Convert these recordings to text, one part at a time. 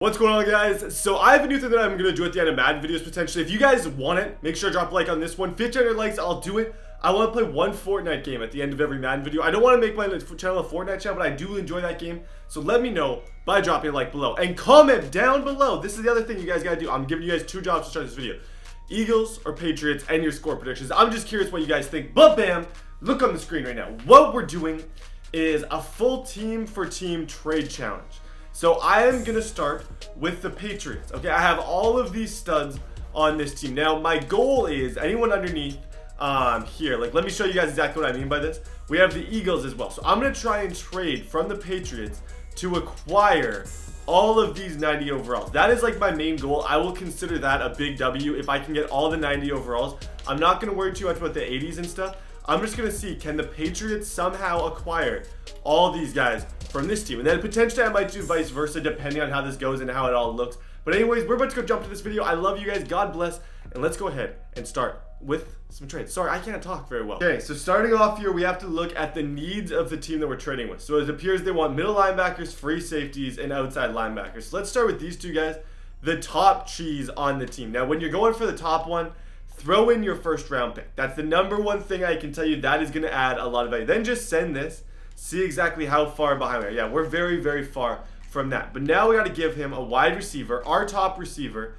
What's going on, guys? So I have a new thing that I'm going to do at the end of Madden videos potentially. If you guys want it, make sure to drop a like on this one. 1,500 likes, I'll do it. I want to play one Fortnite game at the end of every Madden video. I don't want to make my channel a Fortnite channel, but I do enjoy that game. So let me know by dropping a like below. And comment down below. This is the other thing you guys got to do. I'm giving you guys 2 jobs to start this video. Eagles or Patriots and your score predictions. I'm just curious what you guys think. But bam, look on the screen right now. What we're doing is a full team for team trade challenge. So I am going to start with the Patriots. Okay, I have all of these studs on this team. Now, my goal is anyone underneath here. Like, let me show you guys exactly what I mean by this. We have the Eagles as well. So I'm going to try and trade from the Patriots to acquire all of these 90 overalls. That is like my main goal. I will consider that a big W if I can get all the 90 overalls. I'm not going to worry too much about the 80s and stuff. I'm just going to see, can the Patriots somehow acquire all these guys from this team? And then potentially I might do vice versa depending on how this goes and how it all looks. But anyways, we're about to go jump to this video. I love you guys. God bless. And let's go ahead and start with some trades. Sorry, I can't talk very well. Okay, so starting off here, we have to look at the needs of the team that we're trading with. So it appears they want middle linebackers, free safeties, and outside linebackers. So let's start with these two guys, the top cheese on the team. Now, when you're going for the top one, throw in your first round pick. That's the #1 thing I can tell you that is going to add a lot of value. Then just send this. See exactly how far behind we are. Yeah, we're very, very far from that. But now we got to give him a wide receiver, our top receiver.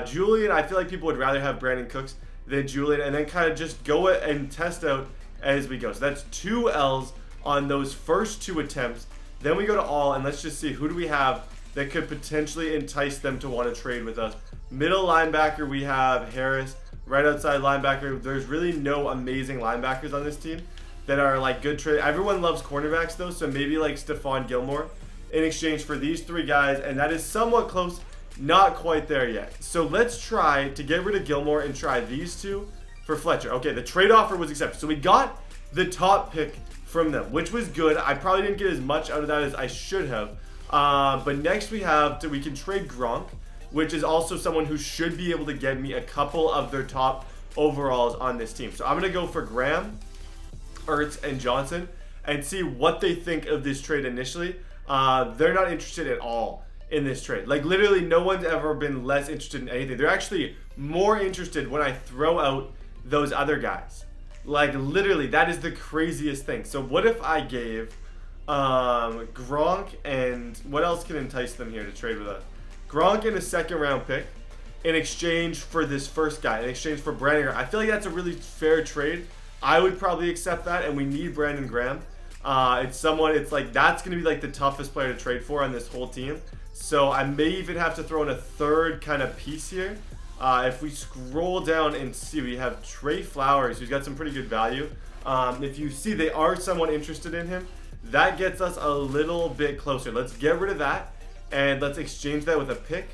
Julian, I feel like people would rather have Brandon Cooks than Julian. And then kind of just go and test out as we go. So that's 2 L's on those first 2 attempts. Then we go to all, and let's just see who do we have that could potentially entice them to want to trade with us. Middle linebacker, we have Harris. Right outside linebacker, there's really no amazing linebackers on this team that are like good trade. Everyone loves cornerbacks though, so maybe like Stephon Gilmore in exchange for these 3 guys, and that is somewhat close, not quite there yet. So let's try to get rid of Gilmore and try these 2 for Fletcher. Okay, the trade offer was accepted. So we got the top pick from them, which was good. I probably didn't get as much out of that as I should have. But next we can trade Gronk, which is also someone who should be able to get me a couple of their top overalls on this team. So I'm going to go for Graham, Ertz, and Johnson and see what they think of this trade initially. They're not interested at all in this trade. Like, literally no one's ever been less interested in anything. They're actually more interested when I throw out those other guys. Like, literally, that is the craziest thing. So what if I gave Gronk, and what else can entice them here to trade with us? Gronk in a 2nd round pick in exchange for this first guy, in exchange for Brandon Graham. I feel like that's a really fair trade. I would probably accept that, and we need Brandon Graham. It's like that's going to be like the toughest player to trade for on this whole team. So I may even have to throw in a 3rd kind of piece here. If we scroll down and see, we have Trey Flowers, who's got some pretty good value. If you see they are somewhat interested in him, that gets us a little bit closer. Let's get rid of that. And let's exchange that with a pick,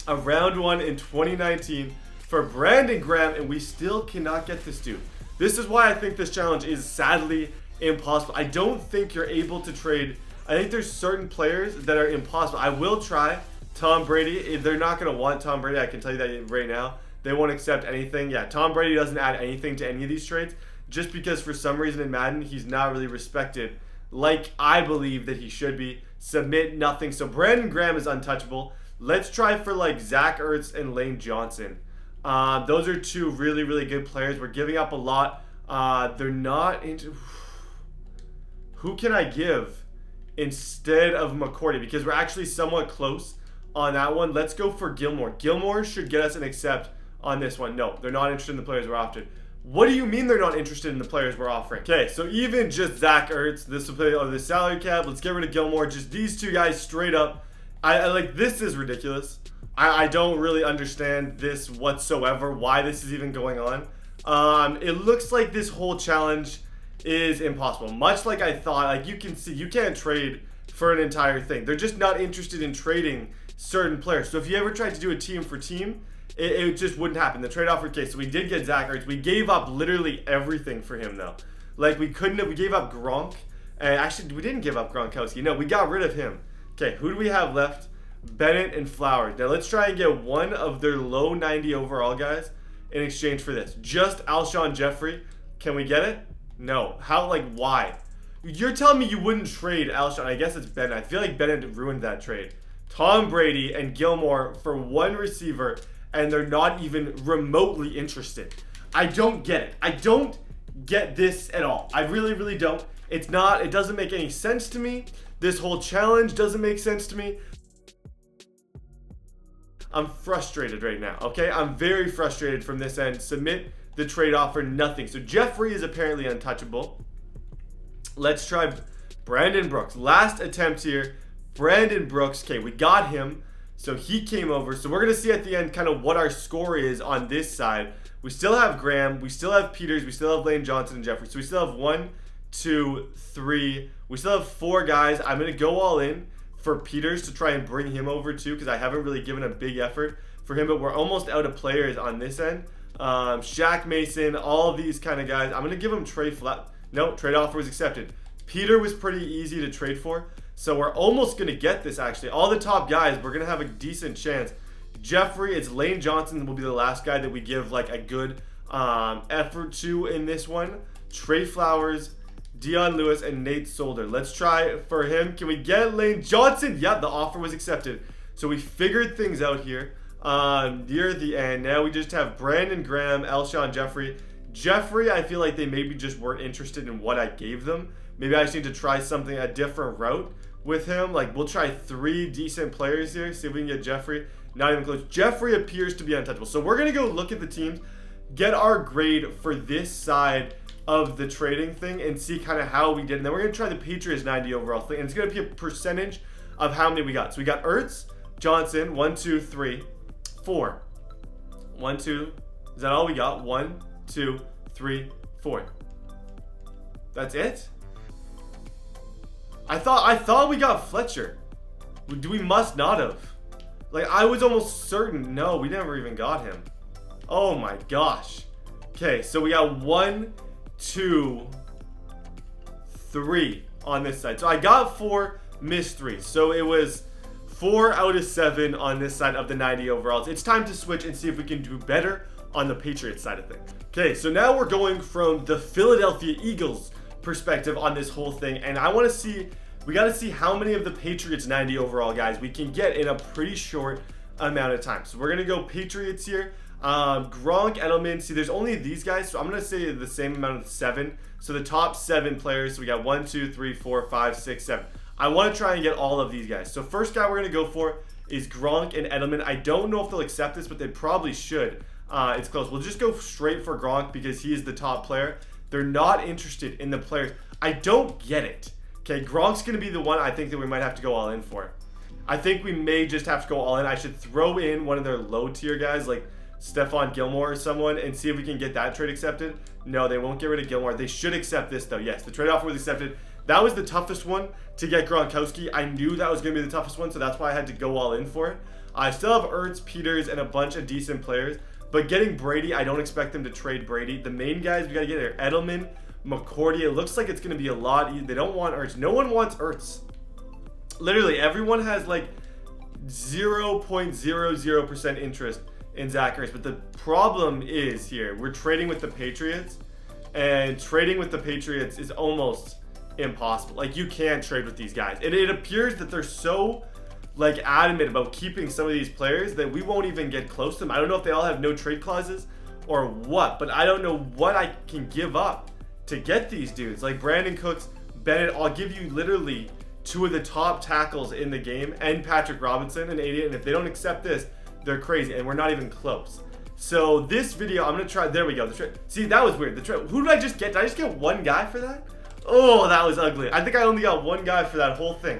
a round 1 in 2019 for Brandon Graham, and we still cannot get this dude. This is why I think this challenge is sadly impossible. I don't think you're able to trade. I think there's certain players that are impossible. I will try Tom Brady. They're not going to want Tom Brady. I can tell you that right now. They won't accept anything. Yeah, Tom Brady doesn't add anything to any of these trades just because for some reason in Madden, he's not really respected like I believe that he should be. Submit nothing. So Brandon Graham is untouchable. Let's try for like Zach Ertz and Lane Johnson. Those are 2 really, really good players. We're giving up a lot. They're not into... Who can I give instead of McCourty? Because we're actually somewhat close on that one. Let's go for Gilmore. Gilmore should get us an accept on this one. No, they're not interested in the players we're offered. What do you mean they're not interested in the players we're offering? Okay, so even just Zach Ertz, this will play on the salary cap. Let's get rid of Gilmore. Just these 2 guys straight up. I like, this is ridiculous. I don't really understand this whatsoever, why this is even going on. It looks like this whole challenge is impossible. Much like I thought, like you can see, you can't trade for an entire thing. They're just not interested in trading certain players. So if you ever tried to do a team for team, it just wouldn't happen. The trade offer case. So we did get Zach Ertz. We gave up literally everything for him though. Like we gave up Gronk. And actually, we didn't give up Gronkowski. No, we got rid of him. Okay, who do we have left? Bennett and Flowers. Now let's try and get one of their low 90 overall guys in exchange for this. Just Alshon Jeffrey. Can we get it? No. How, like, why? You're telling me you wouldn't trade Alshon. I guess it's Bennett. I feel like Bennett ruined that trade. Tom Brady and Gilmore for one receiver, and they're not even remotely interested. I don't get it. I don't get this at all. I really, really don't. It doesn't make any sense to me. This whole challenge doesn't make sense to me. I'm frustrated right now, okay? I'm very frustrated from this end. Submit the trade offer, nothing. So Jeffrey is apparently untouchable. Let's try Brandon Brooks. Last attempt here. Brandon Brooks. Okay, we got him. So he came over. So we're going to see at the end kind of what our score is on this side. We still have Graham. We still have Peters. We still have Lane Johnson and Jeffrey. So we still have 1, 2, 3. We still have 4 guys. I'm going to go all in for Peters to try and bring him over too, because I haven't really given a big effort for him, but we're almost out of players on this end. Shaq Mason, all of these kind of guys. I'm going to give him trade flat. No, trade offer was accepted. Peter was pretty easy to trade for, so we're almost going to get this actually. All the top guys, we're going to have a decent chance. Jeffrey, it's Lane Johnson will be the last guy that we give like a good effort to in this one. Trey Flowers, Dion Lewis, and Nate Solder. Let's try for him. Can we get Lane Johnson? Yeah, the offer was accepted. So we figured things out here near the end. Now we just have Brandon Graham, Alshon Jeffrey. Jeffrey, I feel like they maybe just weren't interested in what I gave them. Maybe I just need to try something, a different route with him. Like, we'll try 3 decent players here. See if we can get Jeffrey. Not even close. Jeffrey appears to be untouchable. So we're going to go look at the teams, get our grade for this side of the trading thing, and see kind of how we did. And then we're going to try the Patriots 90 overall thing. And it's going to be a percentage of how many we got. So we got Ertz, Johnson, 1, 2, 3, 4. 1, 2. Is that all we got? 1, 2, 3, 4. That's it? I thought we got Fletcher. We must not have. Like, I was almost certain. No, we never even got him. Oh my gosh. Okay, so we got 1, 2, 3 on this side. So I got 4, missed 3. So it was 4 out of 7 on this side of the 90 overalls. It's time to switch and see if we can do better on the Patriots side of things. Okay, so now we're going from the Philadelphia Eagles perspective on this whole thing, and I want to see, we got to see how many of the Patriots 90 overall guys we can get in a pretty short amount of time. So we're going to go Patriots here. Gronk, Edelman, see there's only these guys, so I'm going to say the same amount of 7. So the top 7 players, so we got 1, 2, 3, 4, 5, 6, 7. I want to try and get all of these guys. So first guy we're going to go for is Gronk and Edelman. I don't know if they'll accept this, but they probably should. It's close. We'll just go straight for Gronk because he is the top player. They're not interested in the players. I don't get it. Okay, Gronk's going to be the one I think that we might have to go all in for. I think we may just have to go all in. I should throw in one of their low tier guys like Stephon Gilmore or someone and see if we can get that trade accepted. No, they won't get rid of Gilmore. They should accept this though. Yes, the trade offer was accepted. That was the toughest one to get Gronkowski. I knew that was going to be the toughest one, so that's why I had to go all in for it. I still have Ertz, Peters, and a bunch of decent players. But getting Brady, I don't expect them to trade Brady. The main guys we got to get are Edelman, McCourty. It looks like it's going to be a lot easier. They don't want Ertz. No one wants Ertz. Literally, everyone has like 0.00% interest in Zach Ertz. But the problem is here, we're trading with the Patriots. And trading with the Patriots is almost impossible. Like, you can't trade with these guys. And it appears that they're so like adamant about keeping some of these players that we won't even get close to them. I don't know if they all have no trade clauses or what, but I don't know what I can give up to get these dudes. Like Brandon Cooks, Bennett, I'll give you literally 2 of the top tackles in the game, and Patrick Robinson, an idiot, and if they don't accept this, they're crazy, and we're not even close. So this video, I'm gonna try, there we go. See, that was weird. Who did I just get? Did I just get one guy for that? Oh, that was ugly. I think I only got one guy for that whole thing.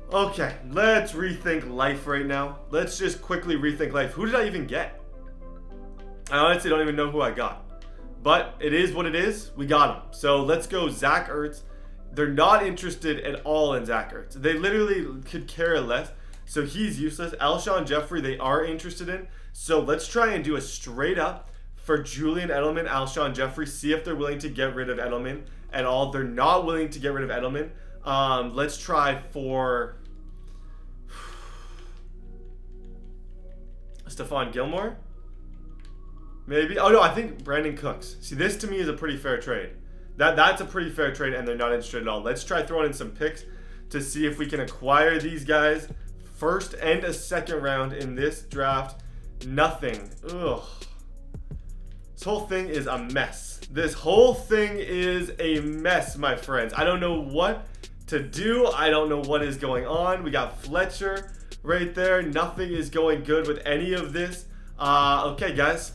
Okay, let's rethink life right now. Let's just quickly rethink life. Who did I even get? I honestly don't even know who I got. But it is what it is. We got him. So let's go Zach Ertz. They're not interested at all in Zach Ertz. They literally could care less. So he's useless. Alshon Jeffrey, they are interested in. So let's try and do a straight up for Julian Edelman, Alshon Jeffrey. See if they're willing to get rid of Edelman at all. They're not willing to get rid of Edelman. Let's try for Stephon Gilmore. Maybe. Oh no, I think Brandon Cooks. See, this to me is a pretty fair trade. That's a pretty fair trade, and they're not interested at all. Let's try throwing in some picks to see if we can acquire these guys first and a second round in this draft. Nothing. Ugh. This whole thing is a mess. This whole thing is a mess, my friends. I don't know what to do. I don't know what is going on. We got Fletcher right there. Nothing is going good with any of this. Okay, guys.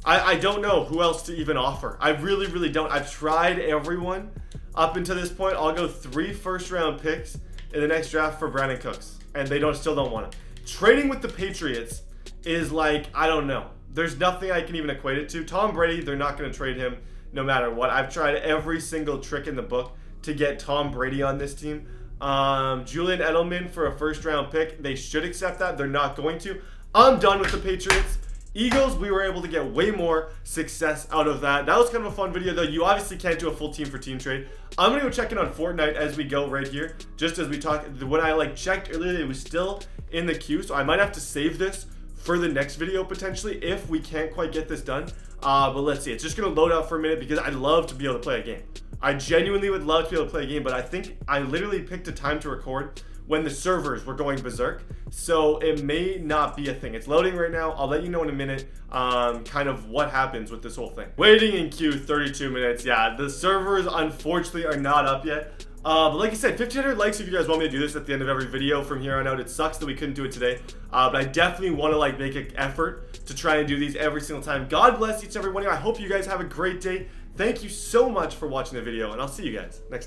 I don't know who else to even offer. I really, really don't. I've tried everyone up until this point. I'll go 3 first-round picks in the next draft for Brandon Cooks, and they still don't want him. Trading with the Patriots is like, I don't know. There's nothing I can even equate it to. Tom Brady, they're not going to trade him no matter what. I've tried every single trick in the book to get Tom Brady on this team. Julian Edelman for a first-round pick. They should accept that. They're not going to. I'm done with the Patriots. Eagles, we were able to get way more success out of that. That was kind of a fun video, though. You obviously can't do a full team for team trade. I'm going to go check in on Fortnite as we go right here. Just as we talk, when I checked earlier, it was still in the queue. So I might have to save this for the next video potentially if we can't quite get this done. But let's see. It's just going to load up for a minute because I'd love to be able to play a game. I genuinely would love to be able to play a game, but I think I literally picked a time to record when the servers were going berserk, so it may not be a thing. It's loading right now. I'll let you know in a minute kind of what happens with this whole thing. Waiting in queue 32 minutes. Yeah, the servers unfortunately are not up yet. But like I said, 1,500 likes if you guys want me to do this at the end of every video from here on out. It sucks that we couldn't do it today, but I definitely want to make an effort to try and do these every single time. God bless each and every one of you. I hope you guys have a great day. Thank you so much for watching the video, and I'll see you guys next time.